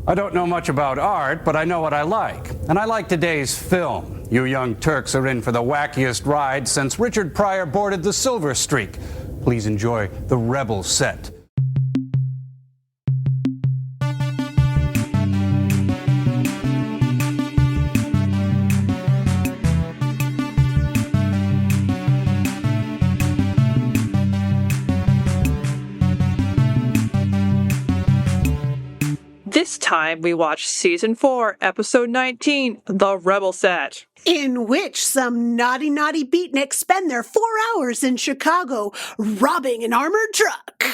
I don't know much about art, but I know what I like. And I like today's film. You young Turks are in for the wackiest ride since Richard Pryor boarded the Silver Streak. Please enjoy the Rebel set. This time we watched Season 4, Episode 19, The Rebel Set. In which some naughty beatniks spend their 4 hours in Chicago robbing an armored truck.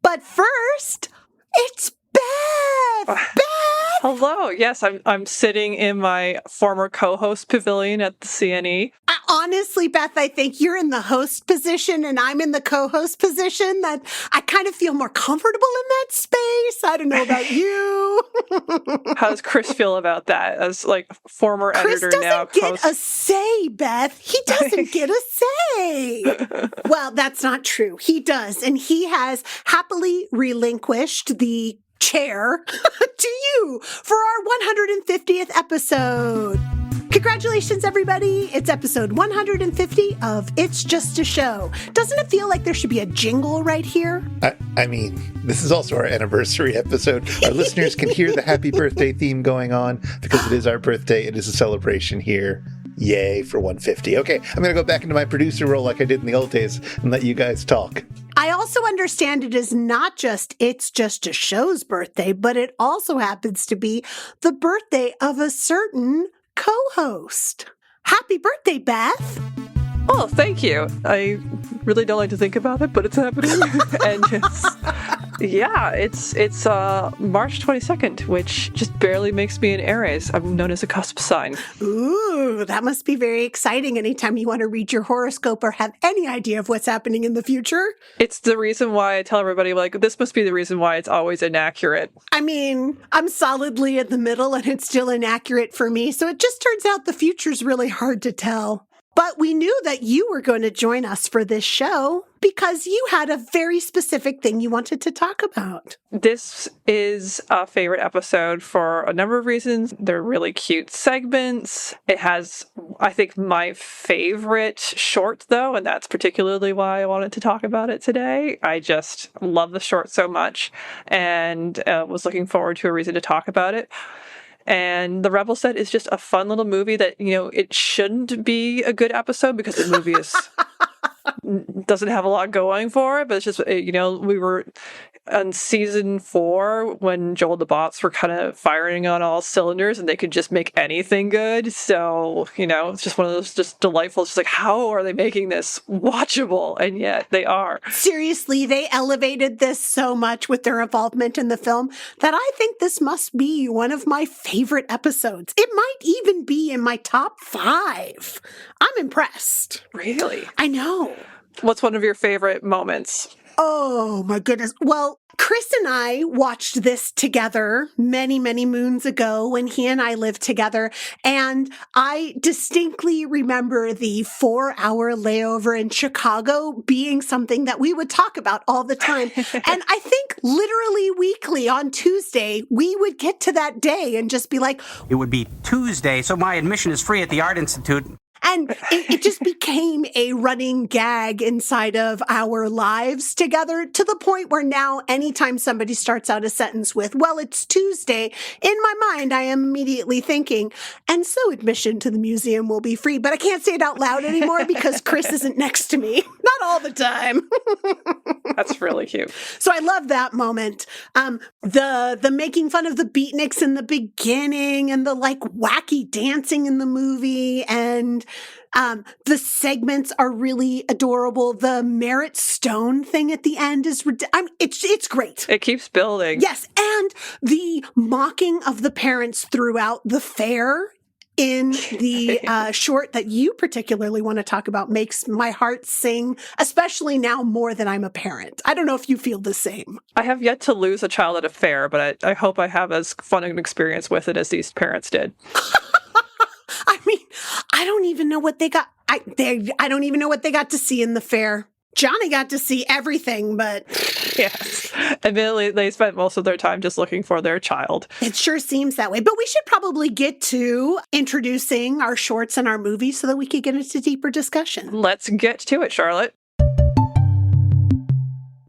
But first, it's Beth! Beth! Hello. Yes, I'm sitting in my former co-host pavilion at the CNE. Honestly, Beth, I think you're in the host position and I'm in the co-host position. That I kind of feel more comfortable in that space. I don't know about you. How does Chris feel about that as like former Chris editor now? Chris doesn't get a say, Beth. He doesn't get a say. Well, that's not true. He does. And he has happily relinquished the chair to you for our 150th episode. Congratulations, everybody. It's episode 150 of It's Just a Show. Doesn't it feel like there should be a jingle right here? I mean, this is also our anniversary episode. Our listeners can hear the happy birthday theme going on because it is our birthday. It is a celebration here. Yay for 150. Okay, I'm going to go back into my producer role like I did in the old days and let you guys talk. I also understand it is not just It's Just a Show's birthday, but it also happens to be the birthday of a certain co-host. Happy birthday, Beth. Oh, thank you. I really don't like to think about it, but it's happening. And it's March 22nd, which just barely makes me an Aries. I'm known as a cusp sign. Ooh, that must be very exciting anytime you want to read your horoscope or have any idea of what's happening in the future. It's the reason why I tell everybody, like, this must be the reason why it's always inaccurate. I mean, I'm solidly in the middle and it's still inaccurate for me, so it just turns out the future's really hard to tell. But we knew that you were going to join us for this show because you had a very specific thing you wanted to talk about. This is a favorite episode for a number of reasons. They're really cute segments. It has, I think, my favorite short, though, and that's particularly why I wanted to talk about it today. I just love the short so much and was looking forward to a reason to talk about it. And The Rebel Set is just a fun little movie that, you know, it shouldn't be a good episode because the movie doesn't have a lot going for it. But it's just, you know, we were on season 4 when Joel the Bots were kind of firing on all cylinders and they could just make anything good. So, you know, it's just one of those just delightful, just like, how are they making this watchable? And yet they are. Seriously, they elevated this so much with their involvement in the film that I think this must be one of my favorite episodes. It might even be in my top 5. I'm impressed. Really? I know. What's one of your favorite moments? Oh, my goodness. Well, Chris and I watched this together many, many moons ago when he and I lived together. And I distinctly remember the 4-hour layover in Chicago being something that we would talk about all the time. And I think literally weekly on Tuesday, we would get to that day and just be like, it would be Tuesday, so my admission is free at the Art Institute. And it just became a running gag inside of our lives together to the point where now anytime somebody starts out a sentence with, well, it's Tuesday, in my mind, I am immediately thinking, and so admission to the museum will be free. But I can't say it out loud anymore because Chris isn't next to me. Not all the time. That's really cute. So I love that moment. The making fun of the beatniks in the beginning and the like wacky dancing in the movie and the segments are really adorable. The Merit Stone thing at the end is it's great. It keeps building. Yes, and the mocking of the parents throughout the fair in the short that you particularly want to talk about makes my heart sing, especially now more than I'm a parent. I don't know if you feel the same. I have yet to lose a child at a fair, but I hope I have as fun an experience with it as these parents did. I mean, I don't even know what they got. I don't even know what they got to see in the fair. Johnny got to see everything, but yes, Admittedly, they spent most of their time just looking for their child. It sure seems that way. But we should probably get to introducing our shorts and our movies so that we could get into deeper discussion. Let's get to it, Charlotte.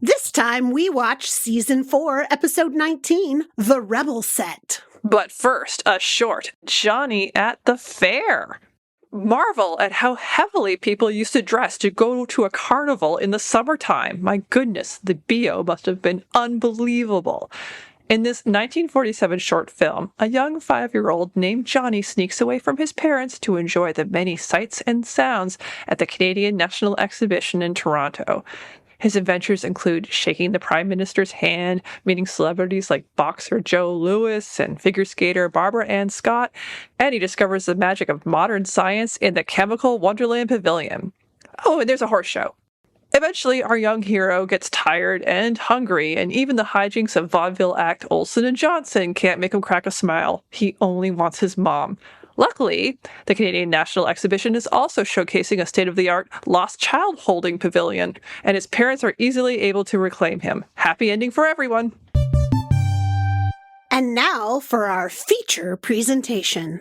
This time we watch Season 4, Episode 19, The Rebel Set. But first, a short, Johnny at the Fair. Marvel at how heavily people used to dress to go to a carnival in the summertime. My goodness, the BO must have been unbelievable. In this 1947 short film, a young 5-year-old named Johnny sneaks away from his parents to enjoy the many sights and sounds at the Canadian National Exhibition in Toronto. His adventures include shaking the Prime Minister's hand, meeting celebrities like boxer Joe Louis and figure skater Barbara Ann Scott, and he discovers the magic of modern science in the Chemical Wonderland Pavilion. Oh, and there's a horse show. Eventually, our young hero gets tired and hungry, and even the hijinks of vaudeville act Olsen and Johnson can't make him crack a smile. He only wants his mom. Luckily, the Canadian National Exhibition is also showcasing a state-of-the-art lost child holding pavilion, and his parents are easily able to reclaim him. Happy ending for everyone. And now for our feature presentation.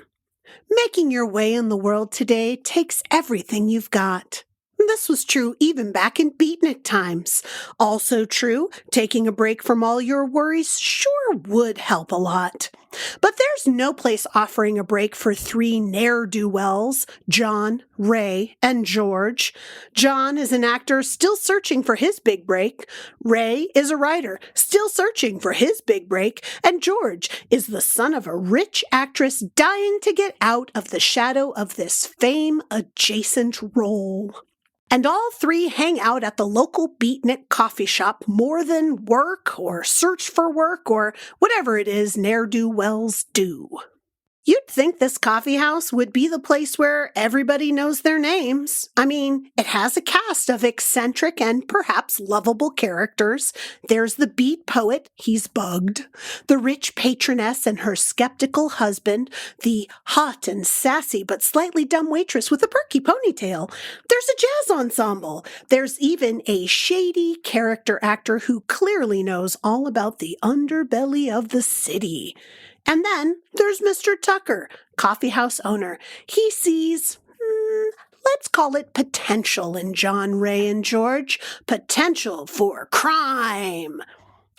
Making your way in the world today takes everything you've got. This was true even back in beatnik times. Also true, taking a break from all your worries sure would help a lot. But there's no place offering a break for 3 ne'er-do-wells, John, Ray, and George. John is an actor still searching for his big break. Ray is a writer still searching for his big break. And George is the son of a rich actress dying to get out of the shadow of this fame-adjacent role. And all 3 hang out at the local beatnik coffee shop more than work or search for work or whatever it is ne'er-do-wells do. You'd think this coffee house would be the place where everybody knows their names. I mean, it has a cast of eccentric and perhaps lovable characters. There's the beat poet, he's bugged, the rich patroness and her skeptical husband, the hot and sassy but slightly dumb waitress with a perky ponytail. There's a jazz ensemble. There's even a shady character actor who clearly knows all about the underbelly of the city. And then there's Mr. Tucker, coffeehouse owner. He sees, let's call it potential in John, Ray, and George. Potential for crime.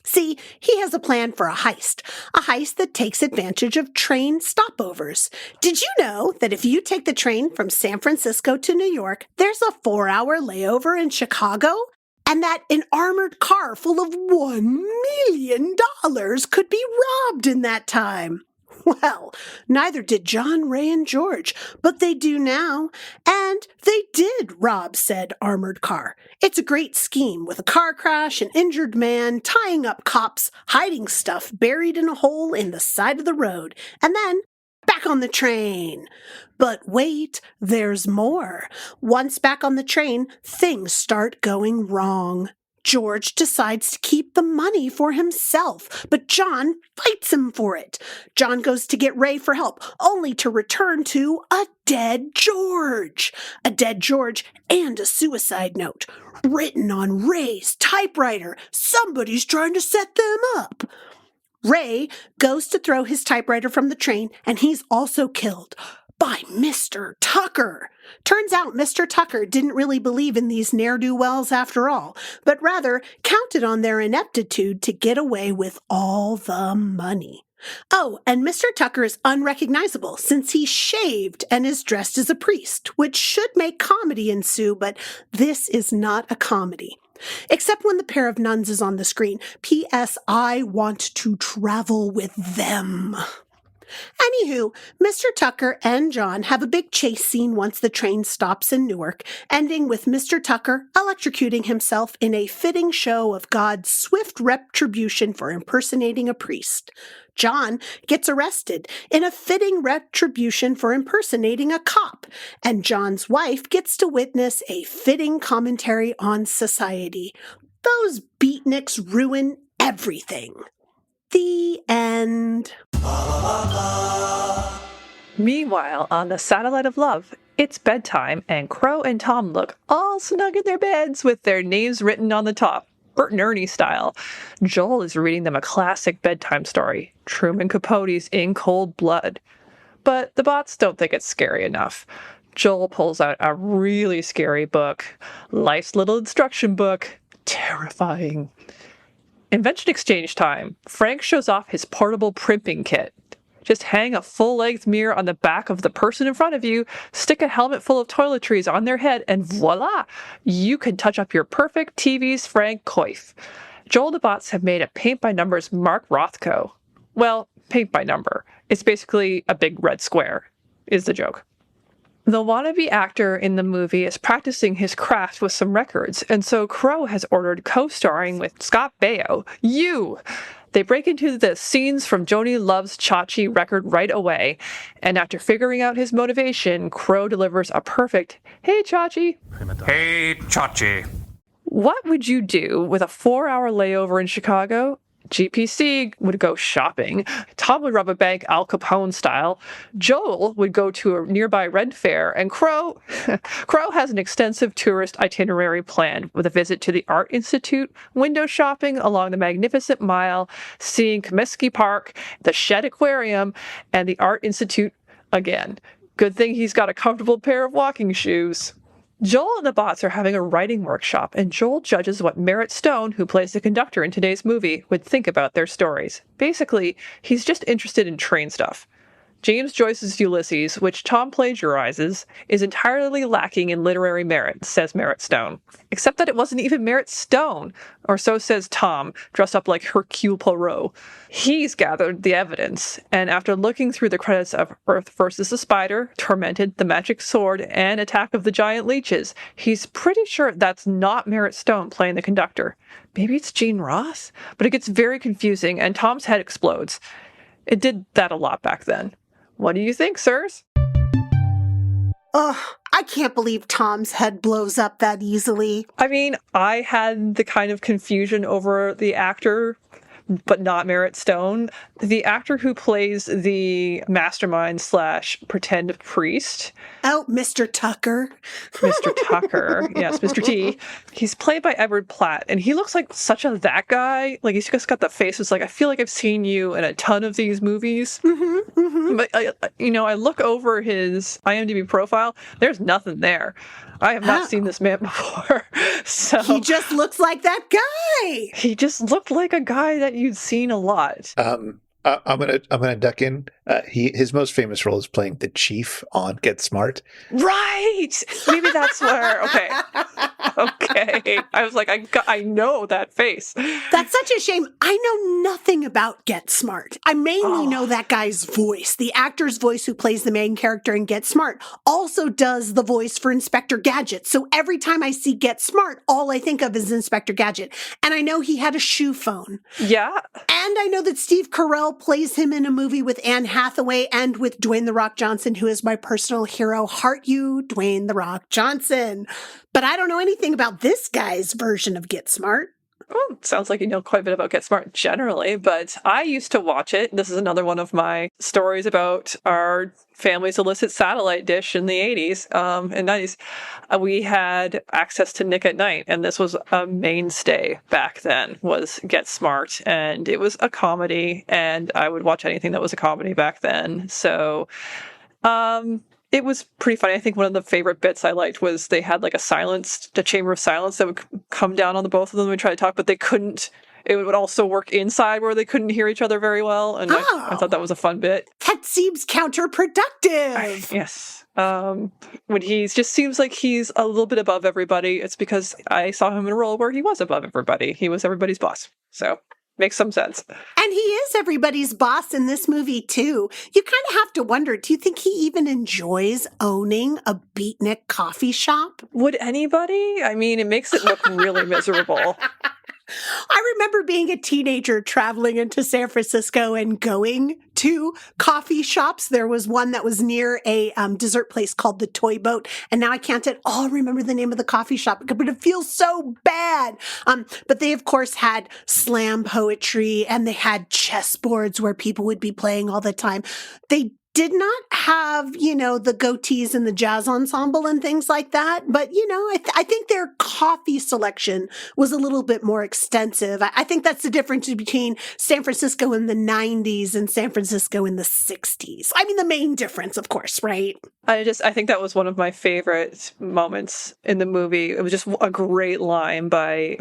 See, he has a plan for a heist that takes advantage of train stopovers. Did you know that if you take the train from San Francisco to New York, there's a 4-hour layover in Chicago? And that an armored car full of $1 million could be robbed in that time. Well, neither did John, Ray, and George, but they do now. And they did rob said armored car. It's a great scheme with a car crash, an injured man, tying up cops, hiding stuff buried in a hole in the side of the road, and then back on the train. But wait, there's more. Once back on the train, things start going wrong. George decides to keep the money for himself, but John fights him for it. John goes to get Ray for help, only to return to a dead George. A dead George and a suicide note, written on Ray's typewriter. Somebody's trying to set them up. Ray goes to throw his typewriter from the train, and he's also killed by Mr. Tucker. Turns out Mr. Tucker didn't really believe in these ne'er-do-wells after all, but rather counted on their ineptitude to get away with all the money. Oh, and Mr. Tucker is unrecognizable since he's shaved and is dressed as a priest, which should make comedy ensue, but this is not a comedy. Except when the pair of nuns is on the screen. P.S. I want to travel with them. Anywho, Mr. Tucker and John have a big chase scene once the train stops in Newark, ending with Mr. Tucker electrocuting himself in a fitting show of God's swift retribution for impersonating a priest. John gets arrested in a fitting retribution for impersonating a cop, and John's wife gets to witness a fitting commentary on society. Those beatniks ruin everything. The end. Meanwhile, on the Satellite of Love, it's bedtime, and Crow and Tom look all snug in their beds with their names written on the top. Bert and Ernie style. Joel is reading them a classic bedtime story, Truman Capote's In Cold Blood. But the bots don't think it's scary enough. Joel pulls out a really scary book, Life's Little Instruction Book. Terrifying. Invention exchange time. Frank shows off his portable primping kit. Just hang a full-length mirror on the back of the person in front of you, stick a helmet full of toiletries on their head, and voila! You can touch up your perfect TV's Frank Coif. Joel and the bots have made a paint-by-numbers Mark Rothko. Well, paint by number. It's basically a big red square, is the joke. The wannabe actor in the movie is practicing his craft with some records, and so Crow has ordered co-starring with Scott Baio. They break into the Scenes from Joni Loves Chachi record right away, and after figuring out his motivation, Crow delivers a perfect, "Hey Chachi." Hey, Chachi. What would you do with a 4-hour layover in Chicago? GPC would go shopping. Tom would rob a bank Al Capone style. Joel would go to a nearby Red Fair. And Crow has an extensive tourist itinerary planned with a visit to the Art Institute, window shopping along the Magnificent Mile, seeing Comiskey Park, the Shed Aquarium, and the Art Institute again. Good thing he's got a comfortable pair of walking shoes. Joel and the bots are having a writing workshop, and Joel judges what Merritt Stone, who plays the conductor in today's movie, would think about their stories. Basically, he's just interested in train stuff. James Joyce's Ulysses, which Tom plagiarizes, is entirely lacking in literary merit, says Merritt Stone. Except that it wasn't even Merritt Stone, or so says Tom, dressed up like Hercule Poirot. He's gathered the evidence, and after looking through the credits of Earth vs. the Spider, Tormented, The Magic Sword, and Attack of the Giant Leeches, he's pretty sure that's not Merritt Stone playing the conductor. Maybe it's Gene Ross? But it gets very confusing, and Tom's head explodes. It did that a lot back then. What do you think, sirs? Ugh, I can't believe Tom's head blows up that easily. I mean, I had the kind of confusion over the actor, but not Merritt Stone. The actor who plays the mastermind / pretend priest. Oh, Mr. Tucker. Mr. Tucker. Yes, Mr. T. He's played by Edward Platt, and he looks like such a that guy. Like, he's just got the face. It's like, I feel like I've seen you in a ton of these movies. But, I look over his IMDb profile. There's nothing there. I have not seen this man before. So He just looks like that guy. he just looked like a guy that you'd seen a lot. I'm gonna duck in. His most famous role is playing the chief on Get Smart. Right. Maybe that's where. Okay. I was like, I know that face. That's such a shame. I know nothing about Get Smart. I mainly know that guy's voice. The actor's voice who plays the main character in Get Smart also does the voice for Inspector Gadget. So every time I see Get Smart, all I think of is Inspector Gadget. And I know he had a shoe phone. Yeah. And I know that Steve Carell plays him in a movie with Anne Hathaway and with Dwayne "The Rock" Johnson, who is my personal hero. Heart you, Dwayne "The Rock" Johnson. But I don't know anything about this guy's version of Get Smart. Well, sounds like you know quite a bit about Get Smart generally, but I used to watch it. This is another one of my stories about our family's illicit satellite dish in the 80s and 90s. We had access to Nick at Night, and this was a mainstay back then, was Get Smart, and it was a comedy, and I would watch anything that was a comedy back then. So, it was pretty funny. I think one of the favorite bits I liked was they had like a chamber of silence that would come down on the both of them and try to talk, but they couldn't. It would also work inside where they couldn't hear each other very well. And I thought that was a fun bit. That seems counterproductive. Yes. When he just seems like he's a little bit above everybody, it's because I saw him in a role where he was above everybody. He was everybody's boss. So makes some sense. And he is everybody's boss in this movie, too. You kind of have to wonder, do you think he even enjoys owning a beatnik coffee shop? Would anybody? I mean, it makes it look really miserable. I remember being a teenager traveling into San Francisco and going to coffee shops. There was one that was near a dessert place called the Toy Boat. And now I can't at all remember the name of the coffee shop, but it feels so bad. But they, of course, had slam poetry and they had chessboards where people would be playing all the time. They did not have, the goatees and the jazz ensemble and things like that. But, I think their coffee selection was a little bit more extensive. I think that's the difference between San Francisco in the 90s and San Francisco in the 60s. I mean, the main difference, of course, right? I think that was one of my favorite moments in the movie. It was just a great line by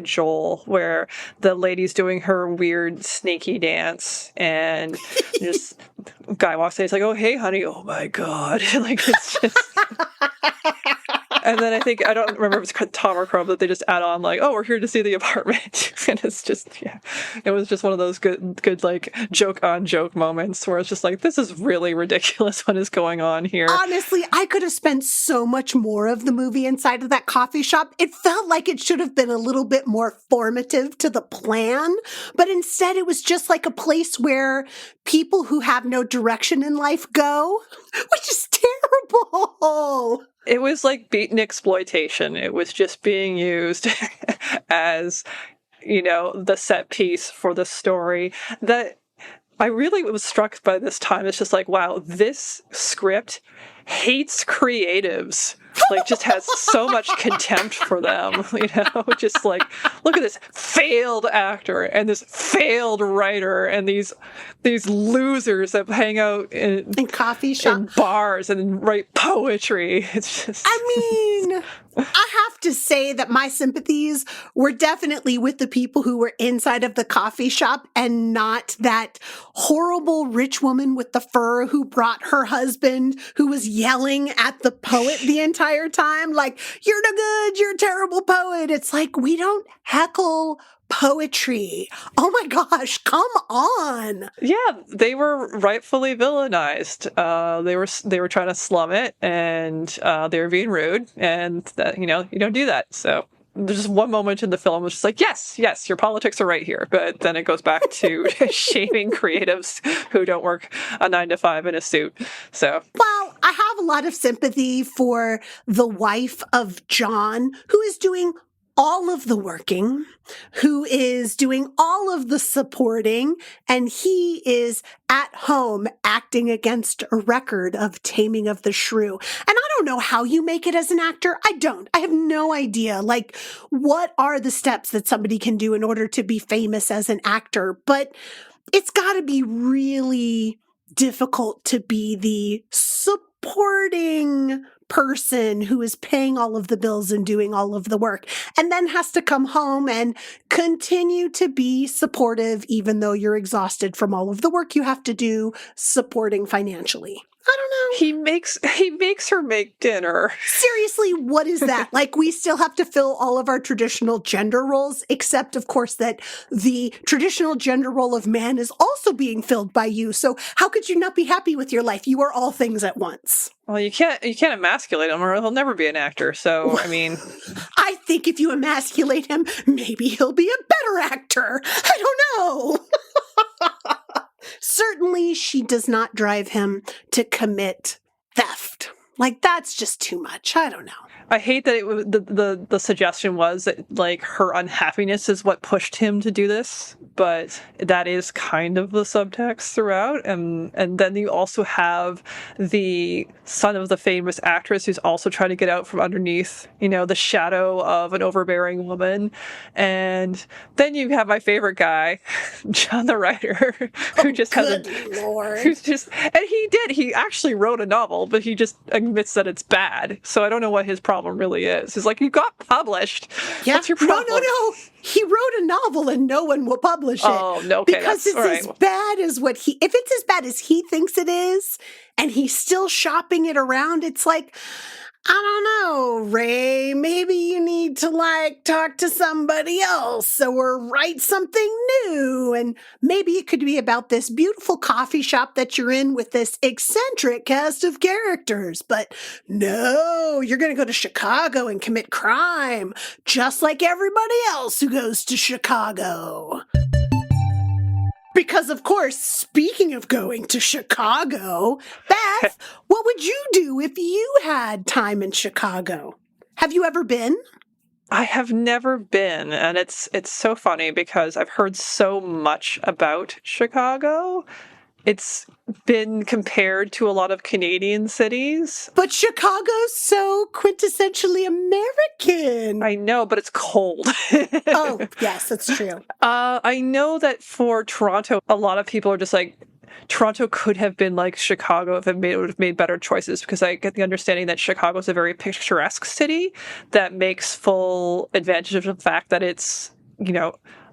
Joel, where the lady's doing her weird sneaky dance, and just guy walks in. It's like, "Oh, hey, honey! Oh my god!" Like it's just. And then I don't remember if it's Tom or Crow, but they just add on like, "Oh, we're here to see the apartment," and it's just, it was just one of those good like joke on joke moments where it's just like, this is really ridiculous. What is going on here? Honestly, I could have spent so much more of the movie inside of that coffee shop. It felt like it should have been a little bit more formative to the plan, but instead it was just like a place where people who have no direction in life go, which is terrible. It was like beaten exploitation. It was just being used as, the set piece for the story. That I really was struck by this time. It's just like, wow, this script hates creatives. Like, just has so much contempt for them, just like, look at this failed actor and this failed writer and these losers that hang out in coffee shops, in bars and write poetry. It's just, I have to say that my sympathies were definitely with the people who were inside of the coffee shop and not that horrible rich woman with the fur who brought her husband, who was yelling at the poet the entire time, like, "You're no good, you're a terrible poet." It's like, we don't heckle poetry. Oh my gosh, come on. Yeah, they were rightfully villainized. They were trying to slum it, and they were being rude, and that, you don't do that. So there's just one moment in the film was just like, yes, your politics are right here, but then it goes back to shaming creatives who don't work a 9-to-5 in a suit. So, well, I have a lot of sympathy for the wife of John, who is doing all of the working, who is doing all of the supporting, and he is at home acting against a record of Taming of the Shrew. And I don't know how you make it as an actor. I don't. I have no idea. Like, what are the steps that somebody can do in order to be famous as an actor? But it's got to be really difficult to be the supporting person who is paying all of the bills and doing all of the work, and then has to come home and continue to be supportive even though you're exhausted from all of the work you have to do supporting financially. I don't know. He makes her make dinner. Seriously, what is that? Like, we still have to fill all of our traditional gender roles, except, of course, that the traditional gender role of man is also being filled by you. So how could you not be happy with your life? You are all things at once. Well, you can't emasculate him or he'll never be an actor. So, I mean... I think if you emasculate him, maybe he'll be a better actor. I don't know. Certainly, she does not drive him to commit theft. Like, that's just too much. I don't know. I hate that the suggestion was that, like, her unhappiness is what pushed him to do this, but that is kind of the subtext throughout. And then you also have the son of the famous actress who's also trying to get out from underneath, the shadow of an overbearing woman. And then you have my favorite guy, John the writer, who just has he actually wrote a novel, but he just admits that it's bad. So I don't know what his problem really is. It's like, you got published. Yeah. What's your problem? No. He wrote a novel and no one will publish it. Oh, no. Okay, because it's as bad as if it's as bad as he thinks it is, and he's still shopping it around, it's like, I don't know, Ray, maybe you need to talk to somebody else or write something new. And maybe it could be about this beautiful coffee shop that you're in with this eccentric cast of characters. But no, you're going to go to Chicago and commit crime, just like everybody else who goes to Chicago. Because, of course, speaking of going to Chicago, Beth, what would you do if you had time in Chicago? Have you ever been? I have never been, and it's so funny because I've heard so much about Chicago. it's been compared to a lot of Canadian cities. But Chicago's so quintessentially American. I know, but it's cold. Oh, yes, that's true. I know that for Toronto, a lot of people are just like, Toronto could have been like Chicago if it would have made better choices, because I get the understanding that Chicago is a very picturesque city that makes full advantage of the fact that it's,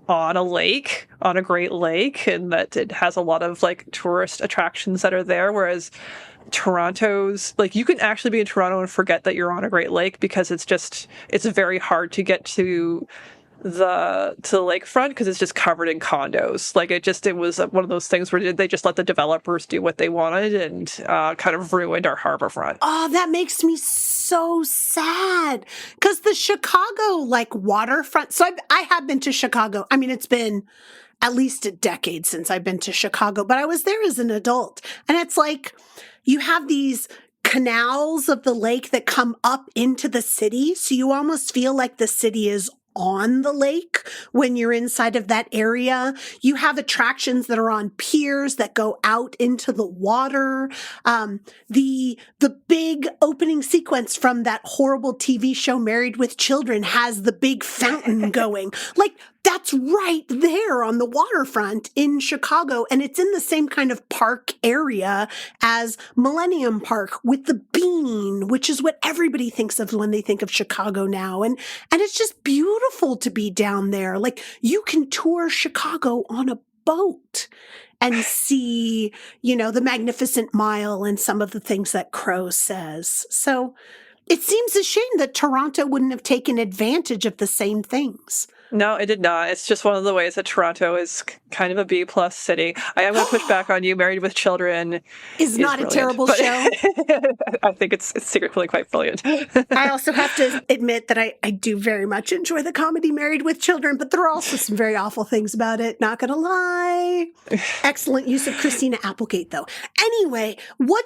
on a lake, on a Great Lake, and that it has a lot of like tourist attractions that are there. Whereas Toronto's, like, you can actually be in Toronto and forget that you're on a Great Lake, because it's very hard to get to the lakefront, because it's just covered in condos. Like, it was one of those things where they just let the developers do what they wanted and kind of ruined our harborfront. Oh, that makes me so sad, because the Chicago waterfront. So I have been to Chicago. I mean, it's been at least a decade since I've been to Chicago, but I was there as an adult, and it's like you have these canals of the lake that come up into the city, so you almost feel like the city is on the lake when you're inside of that area. You have attractions that are on piers that go out into the water. The big opening sequence from that horrible TV show Married with Children has the big fountain going. Like, that's right there on the waterfront in Chicago. And it's in the same kind of park area as Millennium Park with the Bean, which is what everybody thinks of when they think of Chicago now. And it's just beautiful to be down there. Like, you can tour Chicago on a boat and see, the Magnificent Mile and some of the things that Crow says. So it seems a shame that Toronto wouldn't have taken advantage of the same things. No, it did not. It's just one of the ways that Toronto is kind of a B+ city. I am going to push back on you. Married with Children is not a terrible show. I think it's secretly quite brilliant. I also have to admit that I do very much enjoy the comedy Married with Children, but there are also some very awful things about it. Not going to lie. Excellent use of Christina Applegate, though. Anyway,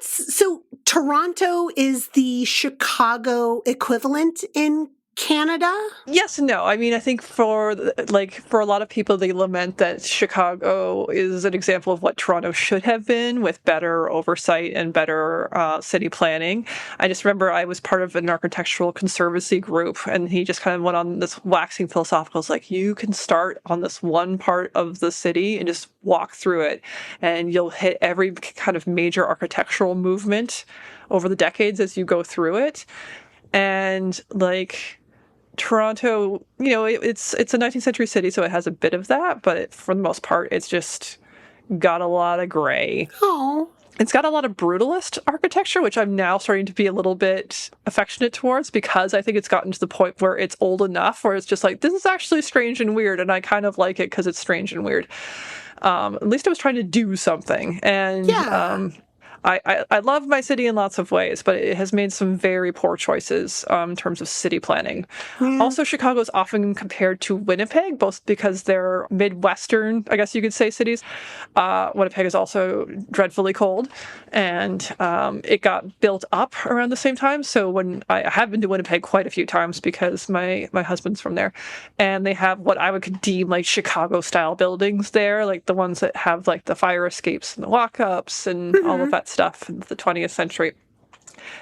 so Toronto is the Chicago equivalent in Canada? Yes and no. I mean, I think for a lot of people, they lament that Chicago is an example of what Toronto should have been, with better oversight and better city planning. I just remember I was part of an architectural conservancy group, and he just kind of went on this waxing philosophical. It's like, you can start on this one part of the city and just walk through it, and you'll hit every kind of major architectural movement over the decades as you go through it. And Toronto, it's a 19th century city, so it has a bit of that, but for the most part, it's just got a lot of gray. Oh. It's got a lot of brutalist architecture, which I'm now starting to be a little bit affectionate towards, because I think it's gotten to the point where it's old enough where it's just like, this is actually strange and weird, and I kind of like it because it's strange and weird. At least I was trying to do something. And yeah. I love my city in lots of ways, but it has made some very poor choices in terms of city planning. Also, Chicago is often compared to Winnipeg, both because they're Midwestern, I guess you could say, cities. Winnipeg is also dreadfully cold, and it got built up around the same time. So when I have been to Winnipeg quite a few times, because my husband's from there, and they have what I would deem like Chicago-style buildings there, like the ones that have like the fire escapes and the walk-ups and all of that stuff in the 20th century.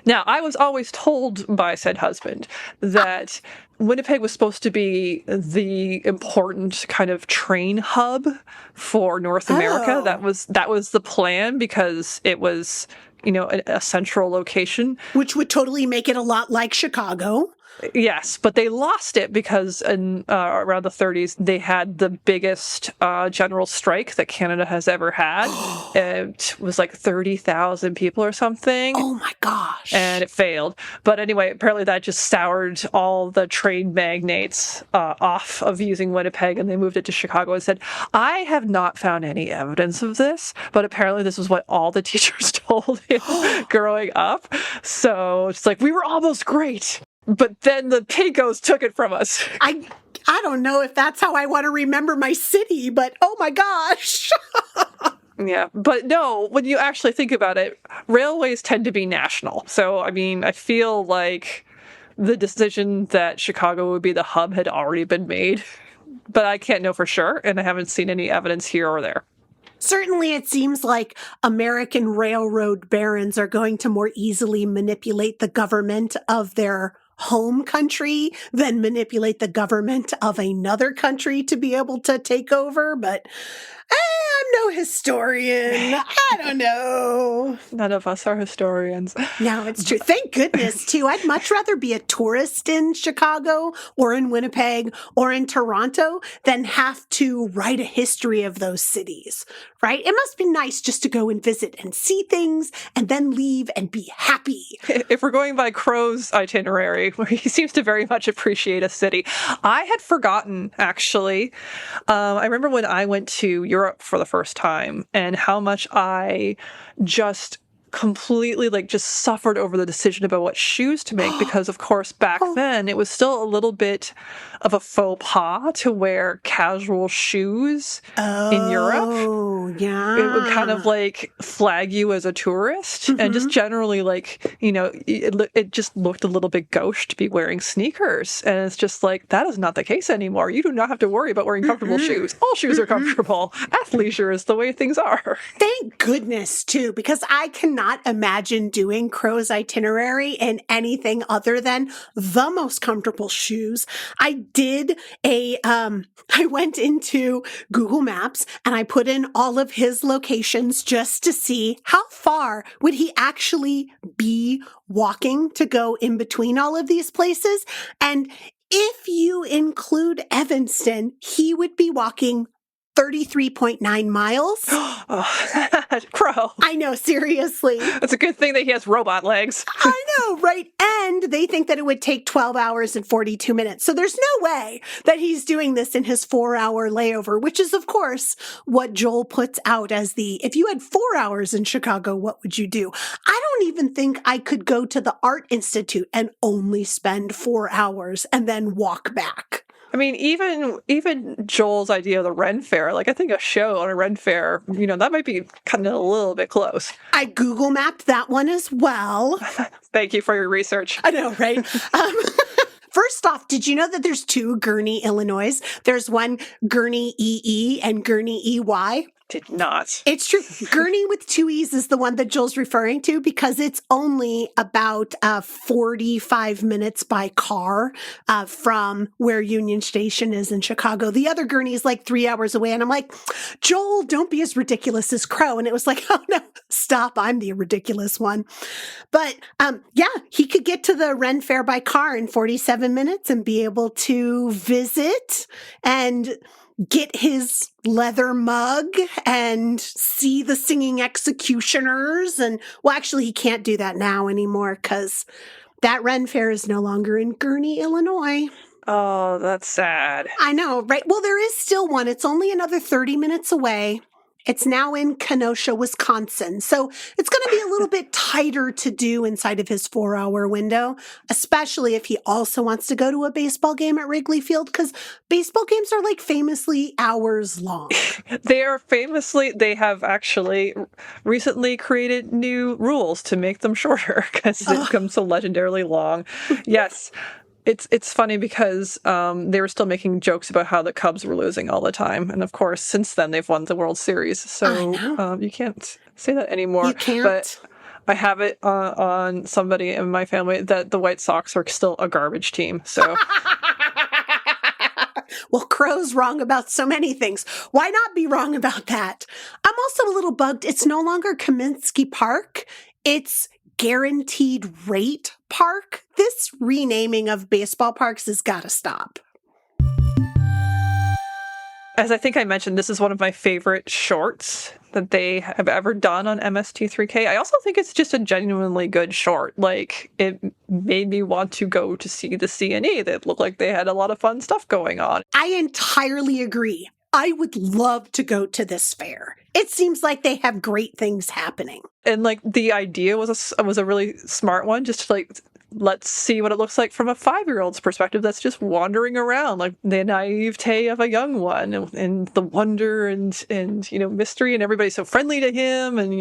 Now, I was always told by said husband that Winnipeg was supposed to be the important kind of train hub for North America. That was the plan, because it was, a central location. Which would totally make it a lot like Chicago. Yes, but they lost it because in around the 30s, they had the biggest general strike that Canada has ever had. It was like 30,000 people or something. Oh my gosh. And it failed. But anyway, apparently that just soured all the trade magnates off of using Winnipeg, and they moved it to Chicago and said, I have not found any evidence of this, but apparently this was what all the teachers told him growing up. So it's like, we were almost great. But then the Pinkos took it from us. I don't know if that's how I want to remember my city, but oh my gosh. Yeah, but no, when you actually think about it, railways tend to be national. So, I mean, I feel like the decision that Chicago would be the hub had already been made, but I can't know for sure, and I haven't seen any evidence here or there. Certainly, it seems like American railroad barons are going to more easily manipulate the government of their home country than manipulate the government of another country to be able to take over. But I'm no historian. I don't know. None of us are historians. No, it's true. Thank goodness, too. I'd much rather be a tourist in Chicago or in Winnipeg or in Toronto than have to write a history of those cities, right? It must be nice just to go and visit and see things and then leave and be happy. If we're going by Crow's itinerary, where he seems to very much appreciate a city. I had forgotten, actually. I remember when I went to Europe for the first time and how much I just completely just suffered over the decision about what shoes to make because of course back then it was still a little bit of a faux pas to wear casual shoes in Europe. Oh, yeah. It would kind of flag you as a tourist and just generally it just looked a little bit gauche to be wearing sneakers. And it's just that is not the case anymore. You do not have to worry about wearing comfortable shoes. All shoes are comfortable. Athleisure is the way things are. Thank goodness, too, because I cannot imagine doing Crow's itinerary in anything other than the most comfortable shoes. I went into Google Maps and I put in all of his locations just to see how far would he actually be walking to go in between all of these places. And if you include Evanston, he would be walking 33.9 miles. Crow. I know, seriously. It's a good thing that he has robot legs. I know, right? And they think that it would take 12 hours and 42 minutes. So there's no way that he's doing this in his 4-hour layover, which is, of course, what Joel puts out as if you had 4 hours in Chicago, what would you do? I don't even think I could go to the Art Institute and only spend 4 hours and then walk back. I mean, even Joel's idea of the Ren Fair, I think a show on a Ren Fair, that might be kind of a little bit close. I Google mapped that one as well. Thank you for your research. I know, right? First off, did you know that there's 2 Gurney, Illinois? There's one Gurney EE and Gurney EY. Did not. It's true. Gurney with 2 E's is the one that Joel's referring to because it's only about 45 minutes by car from where Union Station is in Chicago. The other Gurney is 3 hours away. And I'm like, Joel, don't be as ridiculous as Crow. And it was oh no, stop. I'm the ridiculous one. But yeah, he could get to the Ren Fair by car in 47 minutes and be able to visit and get his leather mug and see the singing executioners. And well, actually, he can't do that now anymore because that Ren Fair is no longer in Gurney, Illinois. Oh, that's sad. I know, right? Well, there is still one. It's only another 30 minutes away. It's now in Kenosha, Wisconsin. So it's going to be a little bit tighter to do inside of his 4-hour window, especially if he also wants to go to a baseball game at Wrigley Field, because baseball games are famously hours long. They have actually recently created new rules to make them shorter because it becomes so legendarily long. Yes. It's funny because they were still making jokes about how the Cubs were losing all the time. And of course, since then, they've won the World Series. So you can't say that anymore. You can't. But I have it on somebody in my family that the White Sox are still a garbage team. So. Well, Crow's wrong about so many things. Why not be wrong about that? I'm also a little bugged. It's no longer Kaminsky Park. It's Guaranteed Rate Park. This renaming of baseball parks has got to stop. As I think I mentioned, this is one of my favorite shorts that they have ever done on MST3K. I also think it's just a genuinely good short. It made me want to go to see the CNE. They looked like they had a lot of fun stuff going on. I entirely agree. I would love to go to this fair. It seems like they have great things happening. And the idea was a really smart one, just to let's see what it looks like from a 5-year-old's perspective that's just wandering around, the naivete of a young one and the wonder and mystery, and everybody's so friendly to him, and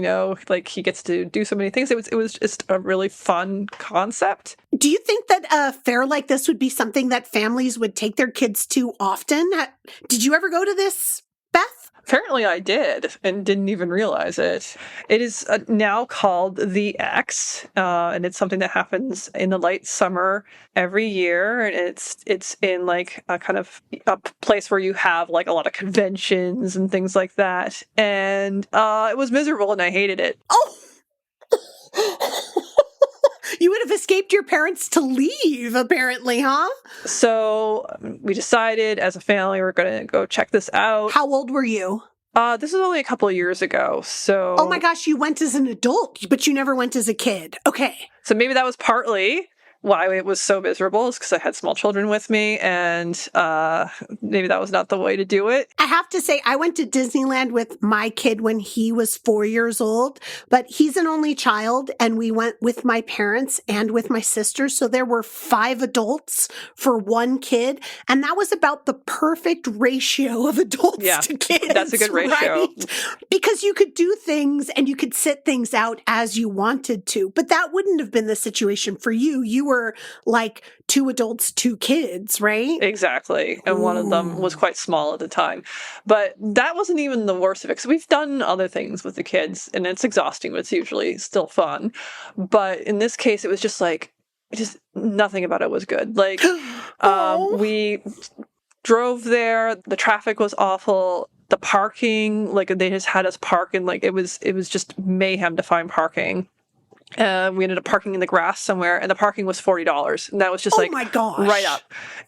he gets to do so many things. It was just a really fun concept. Do you think that a fair like this would be something that families would take their kids to often? Did you ever go to this, Beth? Apparently I did and didn't even realize it. It is now called the X, and it's something that happens in the late summer every year. And it's in like a kind of a place where you have like a lot of conventions and things like that. And it was miserable and I hated it. Oh! You would have escaped your parents to leave, apparently, huh? So we decided as a family we're going to go check this out. How old were you? This was only a couple of years ago, so... Oh my gosh, you went as an adult, but you never went as a kid. Okay. So maybe that was partly why it was so miserable, is because I had small children with me, and maybe that was not the way to do it. I have to say, I went to Disneyland with my kid when he was 4 years old, but he's an only child, and we went with my parents and with my sister, so there were 5 adults for 1 kid, and that was about the perfect ratio of adults to kids. That's a good ratio. Right? Because you could do things and you could sit things out as you wanted to, but that wouldn't have been the situation for you. You were like 2 adults, 2 kids, right? Exactly. And one of them was quite small at the time. But that wasn't even the worst of it, because we've done other things with the kids, and it's exhausting, but it's usually still fun. But in this case, it was just like, just nothing about it was good. Like, we drove there, the traffic was awful. The parking, like they just had us park, and like it was just mayhem to find parking. We ended up parking in the grass somewhere, and the parking was $40, and that was just my gosh. right up.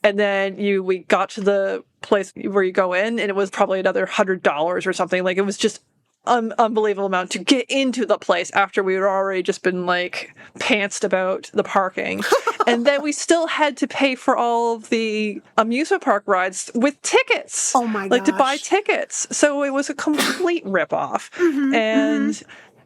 And then we got to the place where you go in, and it was probably another $100 or something. Like, it was just unbelievable amount to get into the place after we had already just been like pantsed about the parking. And then we still had to pay for all of the amusement park rides with tickets. Oh my gosh. Like, to buy tickets. So it was a complete ripoff. And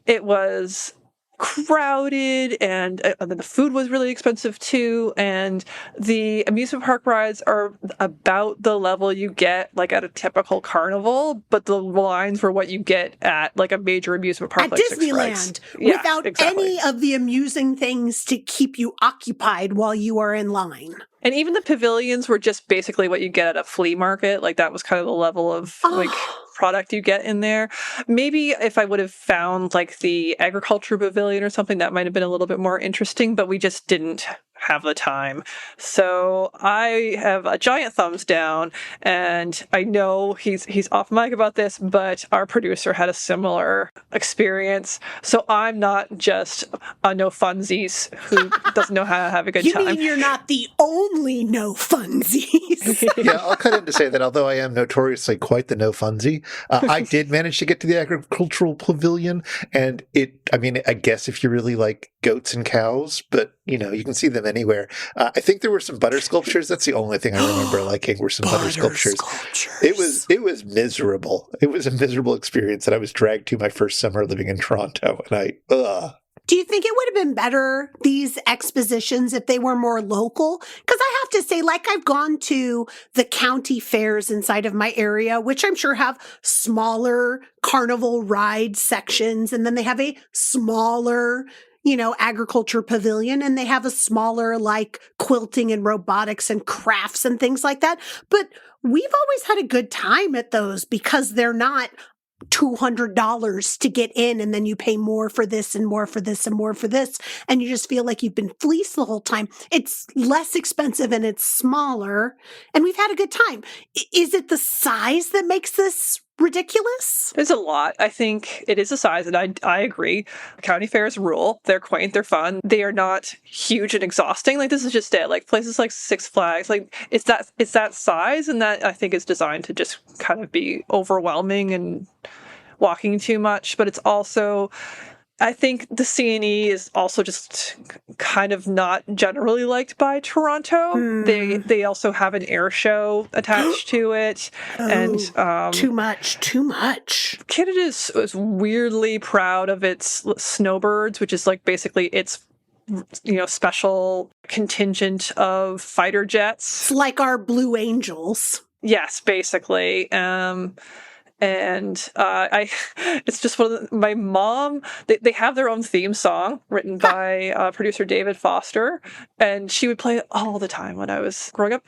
it was crowded, and then the food was really expensive too, and the amusement park rides are about the level you get like at a typical carnival, but the lines were what you get at like a major amusement park at like Disneyland, Six Flags. without exactly. any of the amusing things to keep you occupied while you are in line. And even the pavilions were just basically what you get at a flea market. Like, that was kind of the level of like product you get in there. Maybe if I would have found like the agriculture pavilion or something, that might have been a little bit more interesting, but we just didn't have the time. So I have a giant thumbs down, and I know he's off mic about this, but our producer had a similar experience. So I'm not just a no funsies who doesn't know how to have a good time. You mean you're not the only no funsies? Yeah, I'll cut in to say that although I am notoriously quite the no funsy, I did manage to get to the agricultural pavilion, and I guess if you really like goats and cows, but you can see them anywhere. I think there were some butter sculptures. That's the only thing I remember liking were some butter sculptures. It was miserable. It was a miserable experience that I was dragged to my first summer living in Toronto, and Do you think it would have been better, these expositions, if they were more local? Because I have to say, like, I've gone to the county fairs inside of my area, which I'm sure have smaller carnival ride sections, and then they have a smaller agriculture pavilion, and they have a smaller like quilting and robotics and crafts and things like that. But we've always had a good time at those because they're not $200 to get in, and then you pay more for this and more for this and more for this, and you just feel like you've been fleeced the whole time. It's less expensive and it's smaller, and we've had a good time. Is it the size that makes this ridiculous? There's a lot. I think it is a size, and I agree. County fairs rule. They're quaint, they're fun. They are not huge and exhausting. Like, this is just it. Like, places like Six Flags, like it's that size, and that I think is designed to just kind of be overwhelming and walking too much. But it's also, I think the C&E is also just kind of not generally liked by Toronto. They also have an air show attached to it. And too much. Canada is weirdly proud of its snowbirds, which is like basically its special contingent of fighter jets. It's like our Blue Angels. Yes, basically. And it's just my mom, they have their own theme song written by producer David Foster, and she would play it all the time when I was growing up.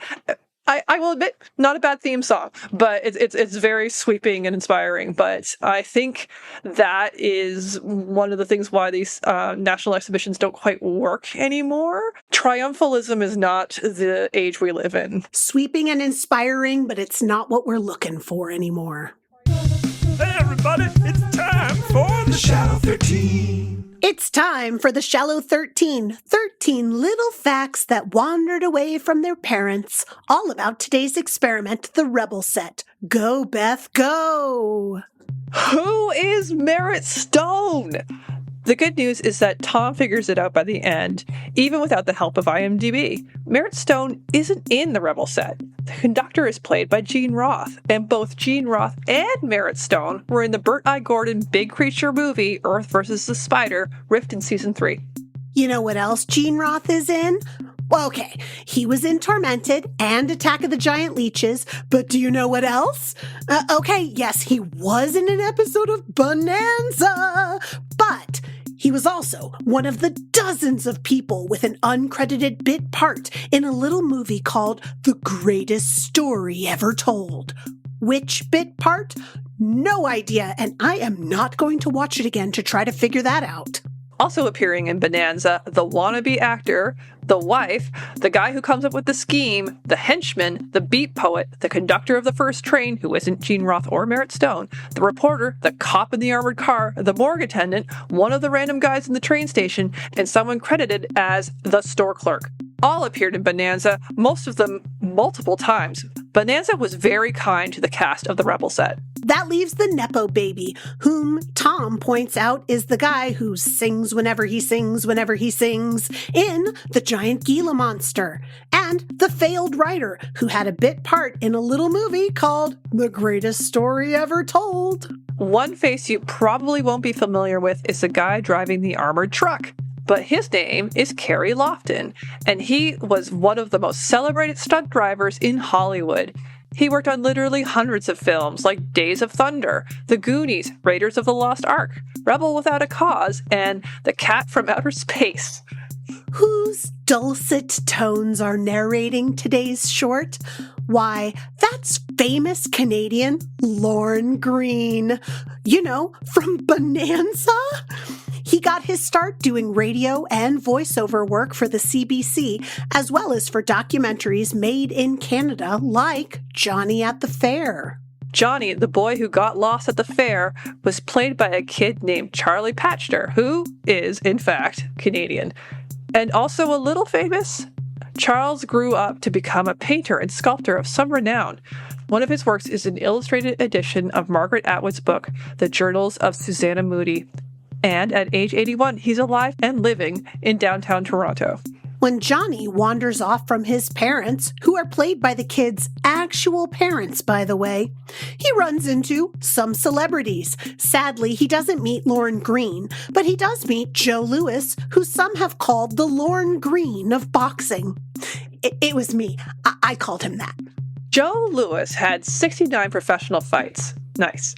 I will admit, not a bad theme song, but it's very sweeping and inspiring. But I think that is one of the things why these national exhibitions don't quite work anymore. Triumphalism is not the age we live in. Sweeping and inspiring, but it's not what we're looking for anymore. Hey everybody, it's time for the Shallow 13. It's time for the Shallow 13. 13 little facts that wandered away from their parents. All about today's experiment, the Rebel set. Go, Beth, go! Who is Merritt Stone? The good news is that Tom figures it out by the end, even without the help of IMDb. Merritt Stone isn't in the Rebel set. The conductor is played by Gene Roth, and both Gene Roth and Merritt Stone were in the Burt I. Gordon big creature movie Earth vs. the Spider, Rift in Season 3. You know what else Gene Roth is in? Well, okay, he was in Tormented and Attack of the Giant Leeches, but do you know what else? Okay, yes, he was in an episode of Bonanza, but he was also one of the dozens of people with an uncredited bit part in a little movie called The Greatest Story Ever Told. Which bit part? No idea, and I am not going to watch it again to try to figure that out. Also appearing in Bonanza, the wannabe actor, the wife, the guy who comes up with the scheme, the henchman, the beat poet, the conductor of the first train, who isn't Gene Roth or Merritt Stone, the reporter, the cop in the armored car, the morgue attendant, one of the random guys in the train station, and someone credited as the store clerk. All appeared in Bonanza, most of them multiple times. Bonanza was very kind to the cast of the Rebel set. That leaves the Nepo baby, whom Tom points out is the guy who sings whenever he sings in The Giant Gila Monster, and the failed writer who had a bit part in a little movie called The Greatest Story Ever Told. One face you probably won't be familiar with is the guy driving the armored truck. But his name is Kerry Lofton, and he was one of the most celebrated stunt drivers in Hollywood. He worked on literally hundreds of films like Days of Thunder, The Goonies, Raiders of the Lost Ark, Rebel Without a Cause, and The Cat from Outer Space. Whose dulcet tones are narrating today's short? Why, that's famous Canadian Lorne Greene. You know, from Bonanza? He got his start doing radio and voiceover work for the CBC, as well as for documentaries made in Canada like Johnny at the Fair. Johnny, the boy who got lost at the fair, was played by a kid named Charlie Patchter, who is, in fact, Canadian. And also a little famous, Charles grew up to become a painter and sculptor of some renown. One of his works is an illustrated edition of Margaret Atwood's book, The Journals of Susanna Moodie. And at age 81, he's alive and living in downtown Toronto. When Johnny wanders off from his parents, who are played by the kid's actual parents, by the way, he runs into some celebrities. Sadly, he doesn't meet Lorne Greene, but he does meet Joe Louis, who some have called the Lorne Greene of boxing. It was me. I called him that. Joe Louis had 69 professional fights. Nice.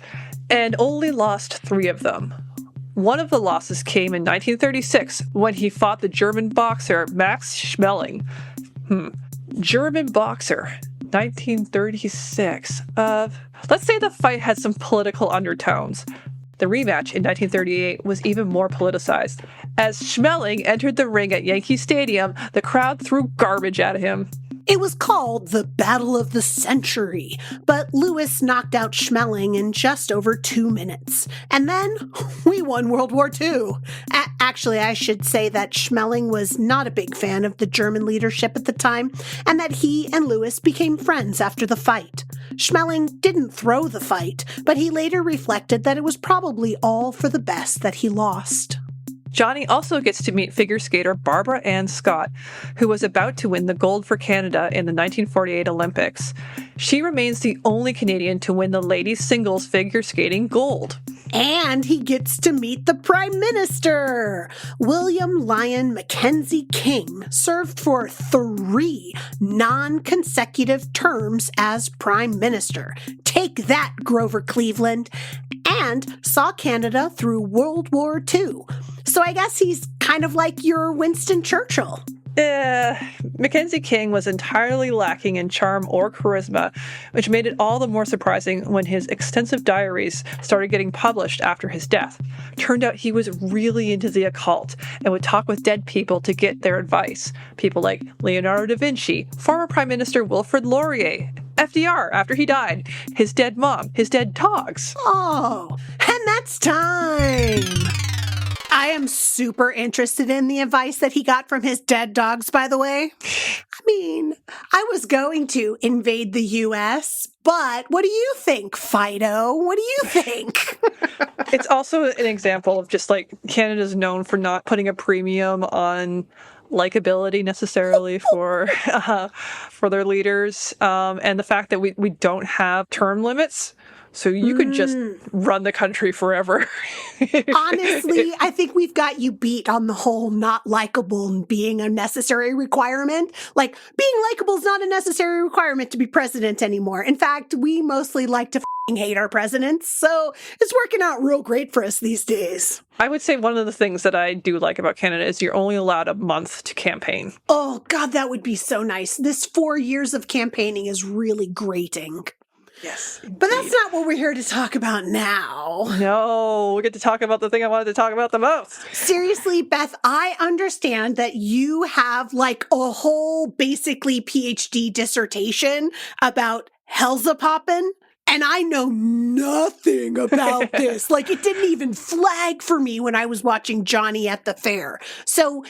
And only lost 3 of them. One of the losses came in 1936 when he fought the German boxer Max Schmeling. German boxer, 1936. Let's say the fight had some political undertones. The rematch in 1938 was even more politicized. As Schmeling entered the ring at Yankee Stadium, the crowd threw garbage at him. It was called the Battle of the Century, but Louis knocked out Schmeling in just over 2 minutes. And then we won World War II. Actually, I should say that Schmeling was not a big fan of the German leadership at the time, and that he and Louis became friends after the fight. Schmeling didn't throw the fight, but he later reflected that it was probably all for the best that he lost. Johnny also gets to meet figure skater Barbara Ann Scott, who was about to win the gold for Canada in the 1948 Olympics. She remains the only Canadian to win the ladies' singles figure skating gold. And he gets to meet the Prime Minister. William Lyon Mackenzie King served for 3 non-consecutive terms as Prime Minister. Take that, Grover Cleveland. And saw Canada through World War II. So I guess he's kind of like your Winston Churchill. Mackenzie King was entirely lacking in charm or charisma, which made it all the more surprising when his extensive diaries started getting published after his death. Turned out he was really into the occult and would talk with dead people to get their advice. People like Leonardo da Vinci, former Prime Minister Wilfrid Laurier, FDR after he died, his dead mom, his dead dogs. Oh, and that's time. I am super interested in the advice that he got from his dead dogs, by the way. I mean, I was going to invade the U.S., but what do you think, Fido? What do you think? It's also an example of just like Canada's known for not putting a premium on likability necessarily for their leaders, and the fact that we don't have term limits. So you could just run the country forever. Honestly, I think we've got you beat on the whole not likable and being a necessary requirement. Like, being likable is not a necessary requirement to be president anymore. In fact, we mostly like to hate our presidents, so it's working out real great for us these days. I would say one of the things that I do like about Canada is you're only allowed a month to campaign. Oh, God, that would be so nice. This 4 years of campaigning is really grating. Yes. But that's not what we're here to talk about now. No, we get to talk about the thing I wanted to talk about the most. Seriously, Beth, I understand that you have like a whole basically PhD dissertation about Hellzapoppin, and I know nothing about this. Like, it didn't even flag for me when I was watching Johnny at the Fair. So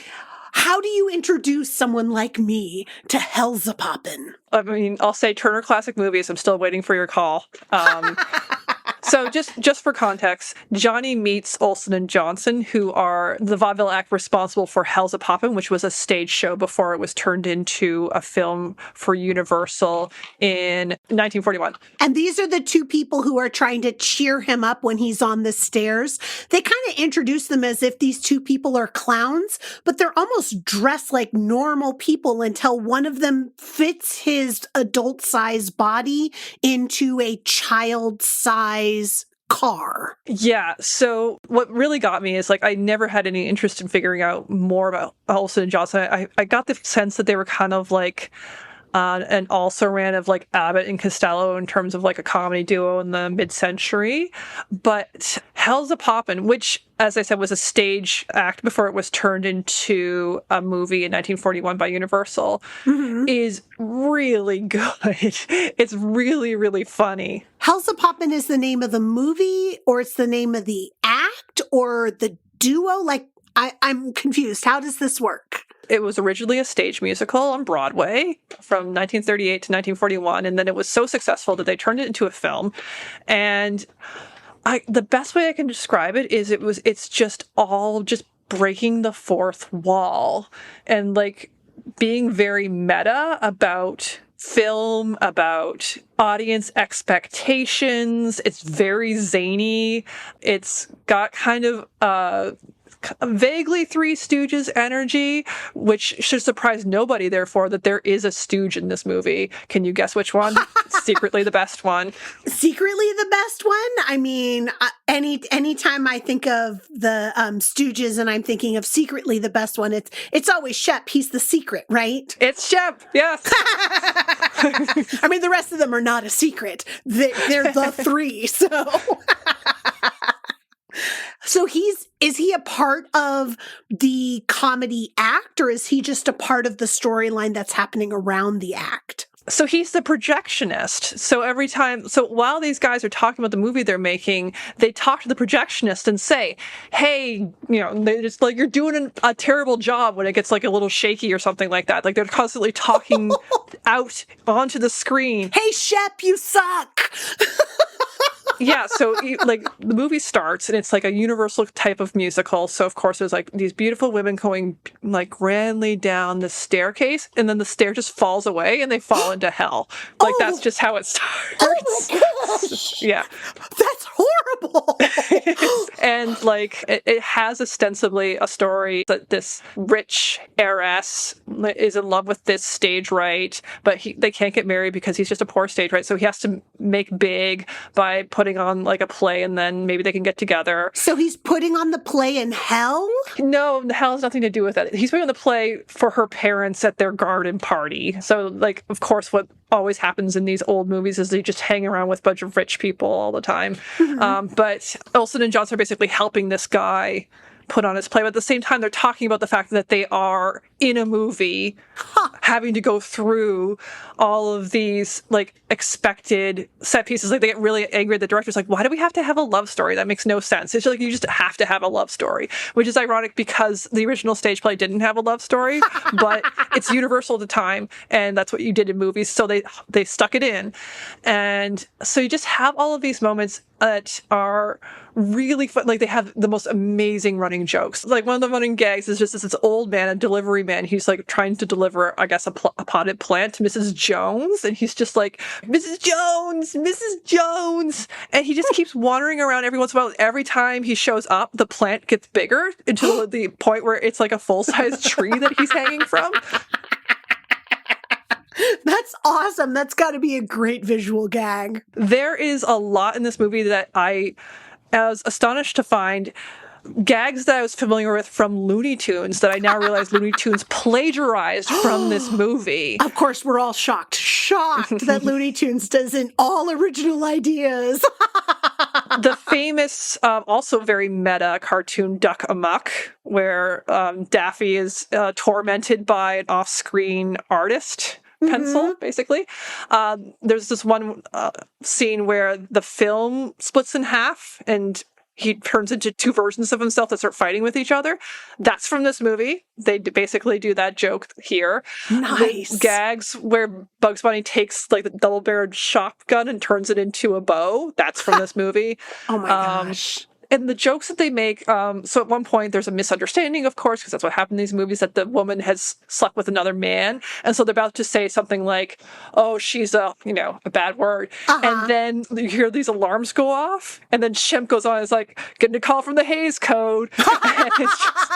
how do you introduce someone like me to Hellzapoppin? I mean, I'll say Turner Classic Movies. I'm still waiting for your call. So just for context, Johnny meets Olsen and Johnson, who are the vaudeville act responsible for Hellzapoppin, which was a stage show before it was turned into a film for Universal in 1941. And these are the two people who are trying to cheer him up when he's on the stairs. They kind of introduce them as if these two people are clowns, but they're almost dressed like normal people until one of them fits his adult-size body into a child-size car. Yeah, so what really got me is like I never had any interest in figuring out more about Olsen and Johnson. I got the sense that they were kind of like an also-ran of like Abbott and Costello in terms of like a comedy duo in the mid-century. But Hellzapoppin, which, as I said, was a stage act before it was turned into a movie in 1941 by Universal, is really good. It's really, really funny. Hellzapoppin is the name of the movie, or it's the name of the act, or the duo? Like, I'm confused. How does this work? It was originally a stage musical on Broadway from 1938 to 1941, and then it was so successful that they turned it into a film. And the best way I can describe it is it's just all just breaking the fourth wall and like being very meta about film, about audience expectations. It's very zany. It's got kind of vaguely Three Stooges energy, which should surprise nobody, therefore, that there is a Stooge in this movie. Can you guess which one? Secretly the best one. Secretly the best one? I mean, anytime I think of the Stooges and I'm thinking of secretly the best one, it's always Shep. He's the secret, right? It's Shep, yes. I mean, the rest of them are not a secret. They're the three, so... So is he a part of the comedy act, or is he just a part of the storyline that's happening around the act? So he's the projectionist. So while these guys are talking about the movie they're making, they talk to the projectionist and say, hey, they're just like, you're doing a terrible job when it gets like a little shaky or something like that. Like they're constantly talking out onto the screen. Hey, Shep, you suck. Yeah, so like the movie starts and it's like a Universal type of musical. So of course there's like these beautiful women going like grandly down the staircase, and then the stair just falls away and they fall into hell. Like that's just how it starts. Oh my gosh! Yeah, That's horrible. And like it has ostensibly a story that this rich heiress is in love with this stage right, but they can't get married because he's just a poor stage right. So he has to make big by putting on like a play, and then maybe they can get together. So he's putting on the play in hell? No, the hell has nothing to do with that. He's putting on the play for her parents at their garden party. So like, of course, what always happens in these old movies is they just hang around with a bunch of rich people all the time. But Olsen and Johnson are basically helping this guy put on his play, but at the same time they're talking about the fact that they are in a movie having to go through all of these like expected set pieces. Like they get really angry at the director's like, why do we have to have a love story? That makes no sense. It's like you just have to have a love story, which is ironic because the original stage play didn't have a love story, but it's universal at the time, and that's what you did in movies, so they stuck it in. And so you just have all of these moments that are really fun. Like they have the most amazing running jokes. Like one of the running gags is just this old man, a delivery man. He's like trying to deliver, I guess, a potted plant to Mrs. Jones. And he's just like, Mrs. Jones, Mrs. Jones. And he just keeps wandering around every once in a while. Every time he shows up, the plant gets bigger until the point where it's like a full-size tree that he's hanging from. That's awesome. That's got to be a great visual gag. There is a lot in this movie that I was astonished to find. Gags that I was familiar with from Looney Tunes that I now realize Looney Tunes plagiarized from this movie. Of course, we're all shocked that Looney Tunes doesn't all original ideas. The famous, also very meta cartoon Duck Amuck, where Daffy is tormented by an off-screen artist pencil, basically. There's this one scene where the film splits in half and he turns into two versions of himself that start fighting with each other. That's from this movie. They basically do that joke here. Nice. The gags where Bugs Bunny takes like the double-barreled shotgun and turns it into a bow. That's from this movie. Oh my gosh. And the jokes that they make, so at one point there's a misunderstanding, of course, because that's what happened in these movies, that the woman has slept with another man. And so they're about to say something like, oh, she's a bad word. And then you hear these alarms go off. And then Shemp goes on and is like, getting a call from the Hays Code. And it's just,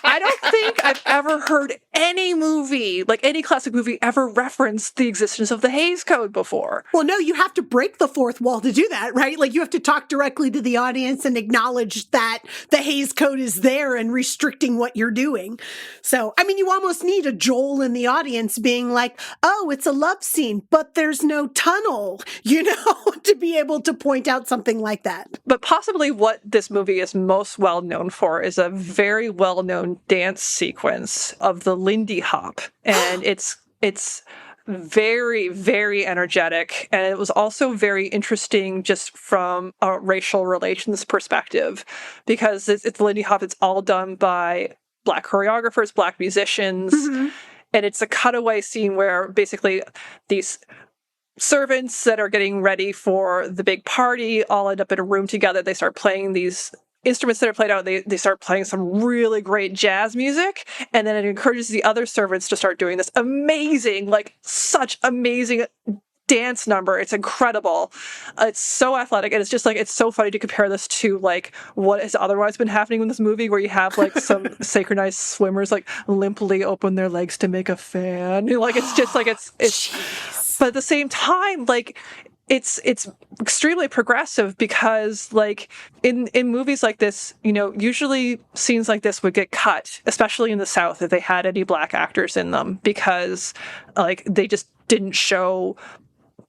I don't think I've ever heard any movie, like any classic movie, ever reference the existence of the Hays Code before. Well, no, you have to break the fourth wall to do that, right? Like you have to talk directly to the audience and acknowledge that the Hays Code is there and restricting what you're doing. So, I mean, you almost need a Joel in the audience being like, oh, it's a love scene, but there's no tunnel, to be able to point out something like that. But possibly what this movie is most well known for is a very well-known dance sequence of the Lindy Hop. And it's very, very energetic. And it was also very interesting just from a racial relations perspective, because it's Lindy Hop. It's all done by Black choreographers, Black musicians. And it's a cutaway scene where basically these servants that are getting ready for the big party all end up in a room together. They start playing these instruments that are played out. They start playing some really great jazz music, and then it encourages the other servants to start doing this amazing, such amazing dance number. It's incredible. It's so athletic, and it's just it's so funny to compare this to what has otherwise been happening in this movie, where you have some synchronized swimmers limply open their legs to make a fan. It's just it's. But at the same time, it's extremely progressive because in movies like this, usually scenes like this would get cut, especially in the South if they had any Black actors in them, because they just didn't show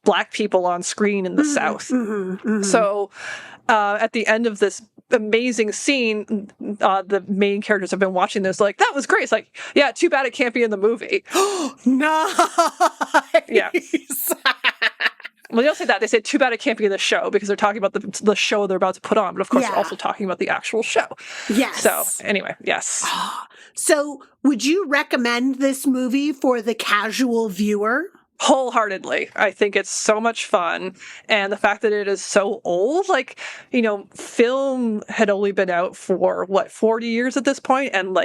Black people on screen in the South. So at the end of this amazing scene, the main characters have been watching this that was great. It's yeah, too bad it can't be in the movie. Nice. Yeah. Well, they don't say that. They say, too bad it can't be in the show, because they're talking about the show they're about to put on. But of course, they're also talking about the actual show. Yes. So anyway, yes. So would you recommend this movie for the casual viewer? Wholeheartedly. I think it's so much fun. And the fact that it is so old, film had only been out for 40 years at this point, and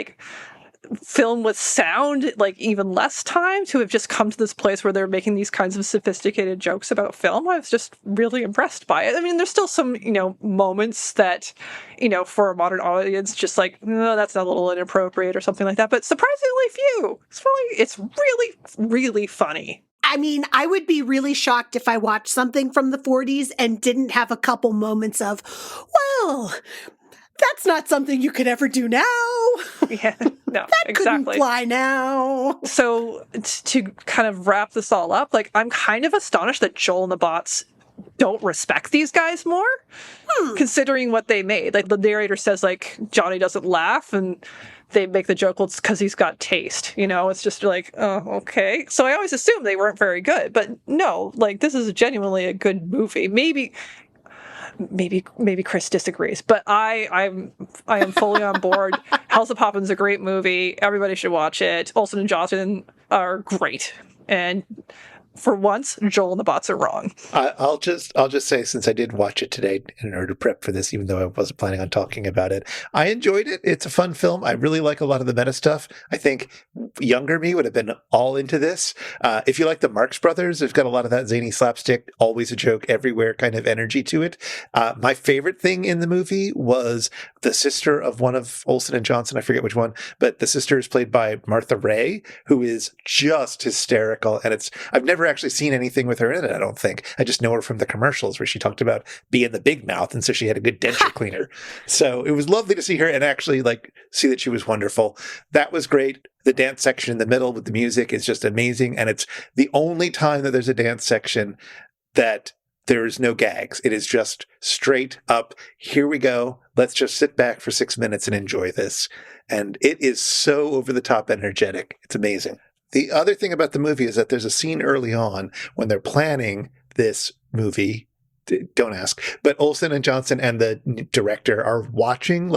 film with sound, like even less time, to have just come to this place where they're making these kinds of sophisticated jokes about film. I was just really impressed by it. I mean, there's still some, moments that, for a modern audience, just like, no, that's a little inappropriate or something like that, but surprisingly few. It's really, really funny. I mean, I would be really shocked if I watched something from the 40s and didn't have a couple moments of, well, that's not something you could ever do now. Yeah, no, That exactly. couldn't fly now. So to kind of wrap this all up, like, I'm kind of astonished that Joel and the bots don't respect these guys more, considering what they made. Like, the narrator says, like, Johnny doesn't laugh, and they make the joke, well, it's because he's got taste. It's just like, oh, okay. So I always assumed they weren't very good, but no, like, this is genuinely a good movie. Maybe Chris disagrees, but I am fully on board. Hellzapoppin's a great movie. Everybody should watch it. Olsen and Johnson are great, and for once, Joel and the bots are wrong. I'll just say, since I did watch it today in order to prep for this, even though I wasn't planning on talking about it, I enjoyed it. It's a fun film. I really like a lot of the meta stuff. I think younger me would have been all into this. If you like the Marx Brothers, they've got a lot of that zany slapstick, always a joke everywhere kind of energy to it. My favorite thing in the movie was the sister of one of Olsen and Johnson. I forget which one, but the sister is played by Martha Ray, who is just hysterical. And I've never actually seen anything with her in it, I don't think. I just know her from the commercials where she talked about being the big mouth, and so she had a good denture cleaner. So it was lovely to see her and actually see that she was wonderful. That was great. The dance section in the middle with the music is just amazing, and it's the only time that there's a dance section that there is no gags. It is just straight up, here we go. Let's just sit back for 6 minutes and enjoy this. And it is so over the top energetic. It's amazing. The other thing about the movie is that there's a scene early on when they're planning this movie. Don't ask. But Olsen and Johnson and the director are watching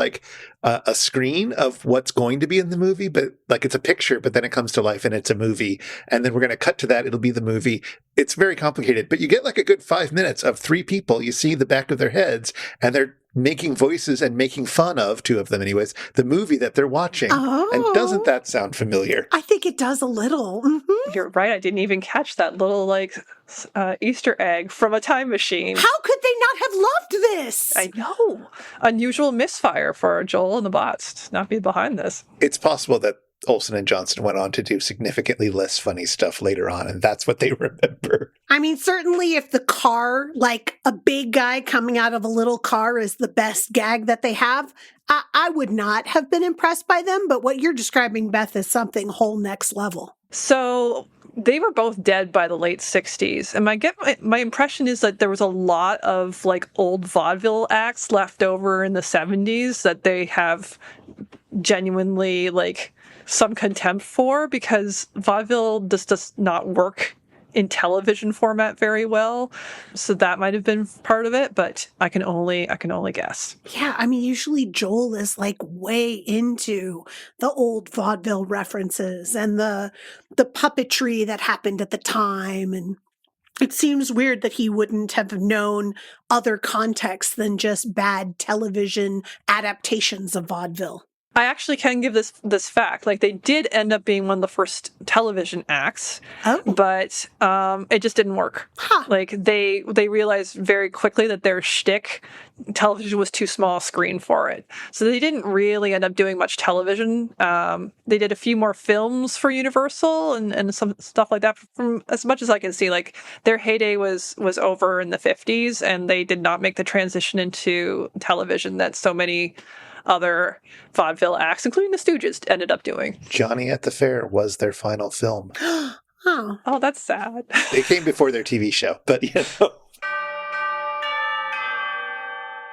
a screen of what's going to be in the movie, but it's a picture, but then it comes to life and it's a movie. And then we're going to cut to that. It'll be the movie. It's very complicated, but you get a good 5 minutes of three people. You see the back of their heads and they're making voices and making fun of, two of them anyways, the movie that they're watching. Oh. And doesn't that sound familiar? I think it does a little. Mm-hmm. You're right. I didn't even catch that little Easter egg from a time machine. How could they not have loved this? I know. Unusual misfire for Joel and the bots to not be behind this. It's possible that Olsen and Johnson went on to do significantly less funny stuff later on, and that's what they remember. I mean, certainly if the car, a big guy coming out of a little car, is the best gag that they have, I would not have been impressed by them, but what you're describing, Beth, is something whole next level. So they were both dead by the late 60s, and my impression is that there was a lot of old vaudeville acts left over in the 70s that they have genuinely some contempt for, because vaudeville just does not work in television format very well. So that might have been part of it, but I can only guess. Yeah, I mean, usually Joel is way into the old vaudeville references and the puppetry that happened at the time. And it seems weird that he wouldn't have known other contexts than just bad television adaptations of vaudeville. I actually can give this fact. They did end up being one of the first television acts, but it just didn't work. Huh. They realized very quickly that their shtick, television was too small a screen for it. So they didn't really end up doing much television. They did a few more films for Universal and some stuff like that. From as much as I can see, their heyday was over in the 50s, and they did not make the transition into television that so many other vaudeville acts, including the Stooges, ended up doing. Johnny at the Fair was their final film. Oh, that's sad. It came before their TV show, but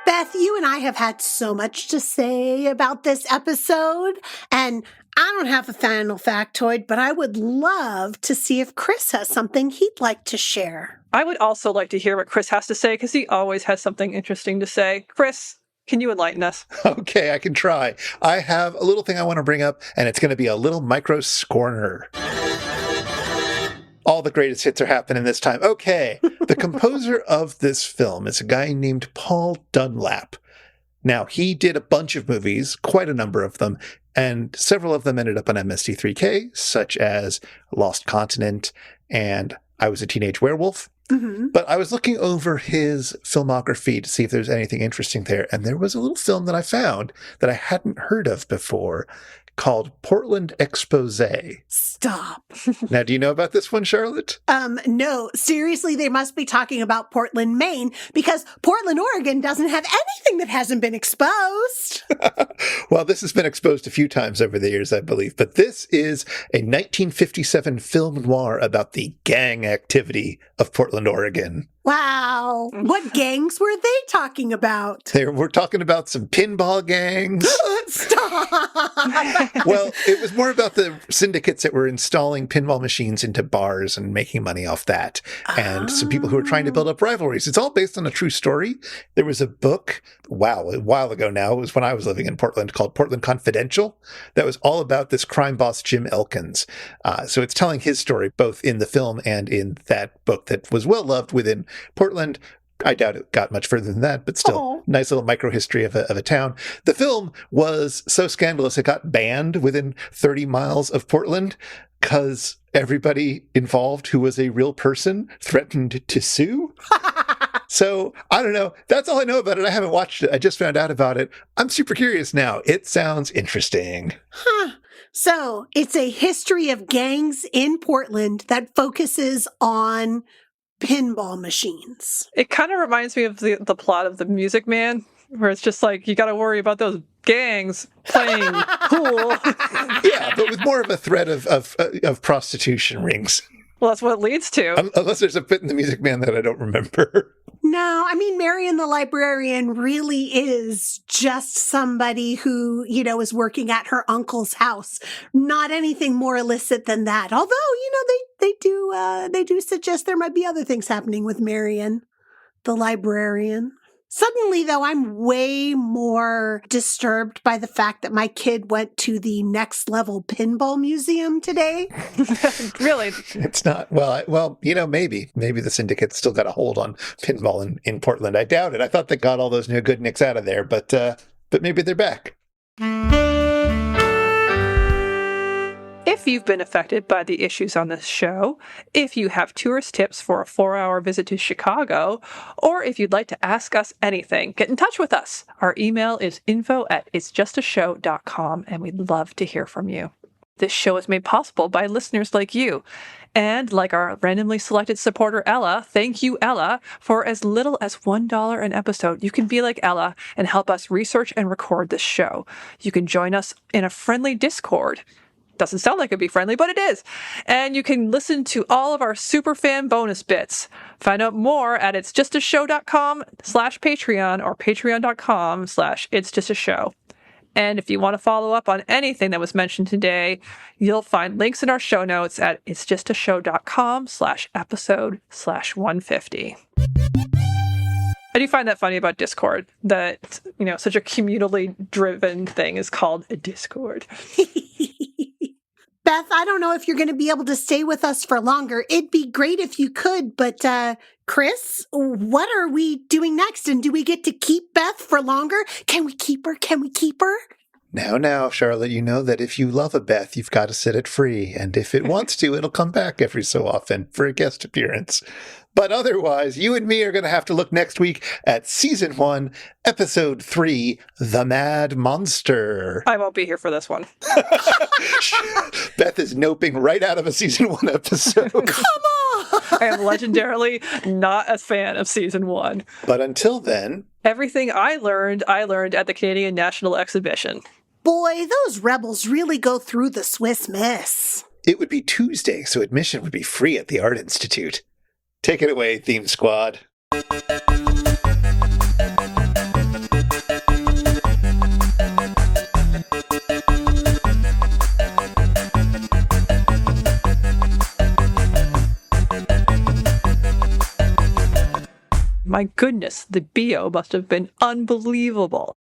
Beth, you and I have had so much to say about this episode, and I don't have a final factoid, but I would love to see if Chris has something he'd like to share. I would also like to hear what Chris has to say, because he always has something interesting to say. Chris, can you enlighten us? Okay, I can try. I have a little thing I want to bring up, and it's going to be a little Microscorner. All the greatest hits are happening this time. Okay, the composer of this film is a guy named Paul Dunlap. Now, he did a bunch of movies, quite a number of them, and several of them ended up on MST3K, such as Lost Continent and I Was a Teenage Werewolf. Mm-hmm. But I was looking over his filmography to see if there's anything interesting there, and there was a little film that I found that I hadn't heard of before called Portland Expose. Stop. Now, do you know about this one, Charlotte? No, seriously, they must be talking about Portland, Maine, because Portland, Oregon doesn't have anything that hasn't been exposed. Well, this has been exposed a few times over the years, I believe, but this is a 1957 film noir about the gang activity of Portland, Oregon. Wow. What gangs were they talking about? We're talking about some pinball gangs. Stop. Well, it was more about the syndicates that were installing pinball machines into bars and making money off that. And some people who were trying to build up rivalries. It's all based on a true story. There was a book, a while ago now, it was when I was living in Portland, called Portland Confidential, that was all about this crime boss, Jim Elkins. So it's telling his story, both in the film and in that book that was well loved within Portland. I doubt it got much further than that, but still, nice little micro-history of a town. The film was so scandalous, it got banned within 30 miles of Portland because everybody involved who was a real person threatened to sue. So, I don't know. That's all I know about it. I haven't watched it. I just found out about it. I'm super curious now. It sounds interesting. Huh. So, it's a history of gangs in Portland that focuses on pinball machines. It kind of reminds me of the plot of The Music Man, where it's just like, you got to worry about those gangs playing pool. Yeah, but with more of a threat of prostitution rings. Well, that's what it leads to. Unless there's a bit in The Music Man that I don't remember. No, I mean, Marion the librarian really is just somebody who, is working at her uncle's house. Not anything more illicit than that. Although, they do suggest there might be other things happening with Marion the librarian. Suddenly, though, I'm way more disturbed by the fact that my kid went to the Next Level Pinball Museum today. Really? It's not. Well, maybe. Maybe the syndicate still got a hold on pinball in Portland. I doubt it. I thought they got all those new good nicks out of there, but maybe they're back. If you've been affected by the issues on this show, if you have tourist tips for a 4-hour visit to Chicago, or if you'd like to ask us anything, get in touch with us. Our email is info@itsjustashow.com, and we'd love to hear from you. This show is made possible by listeners like you. And like our randomly selected supporter, Ella, thank you, Ella. For as little as $1 an episode, you can be like Ella and help us research and record this show. You can join us in a friendly Discord. Doesn't sound like it'd be friendly, but it is. And you can listen to all of our super fan bonus bits. Find out more at itsjustashow.com/Patreon or patreon.com/itsjustashow. And if you want to follow up on anything that was mentioned today, you'll find links in our show notes at itsjustashow.com/episode/150. I do find that funny about Discord, that, such a communally driven thing is called a Discord. Beth, I don't know if you're going to be able to stay with us for longer. It'd be great if you could, but Chris, what are we doing next? And do we get to keep Beth for longer? Can we keep her? Now, Charlotte, you know that if you love a Beth, you've got to set it free. And if it wants to, it'll come back every so often for a guest appearance. But otherwise, you and me are going to have to look next week at Season 1, Episode 3, The Mad Monster. I won't be here for this one. Beth is noping right out of a Season 1 episode. Come on! I am legendarily not a fan of Season 1. But until then... Everything I learned at the Canadian National Exhibition. Boy, those rebels really go through the Swiss Miss. It would be Tuesday, so admission would be free at the Art Institute. Take it away, Theme Squad. My goodness, the BO must have been unbelievable.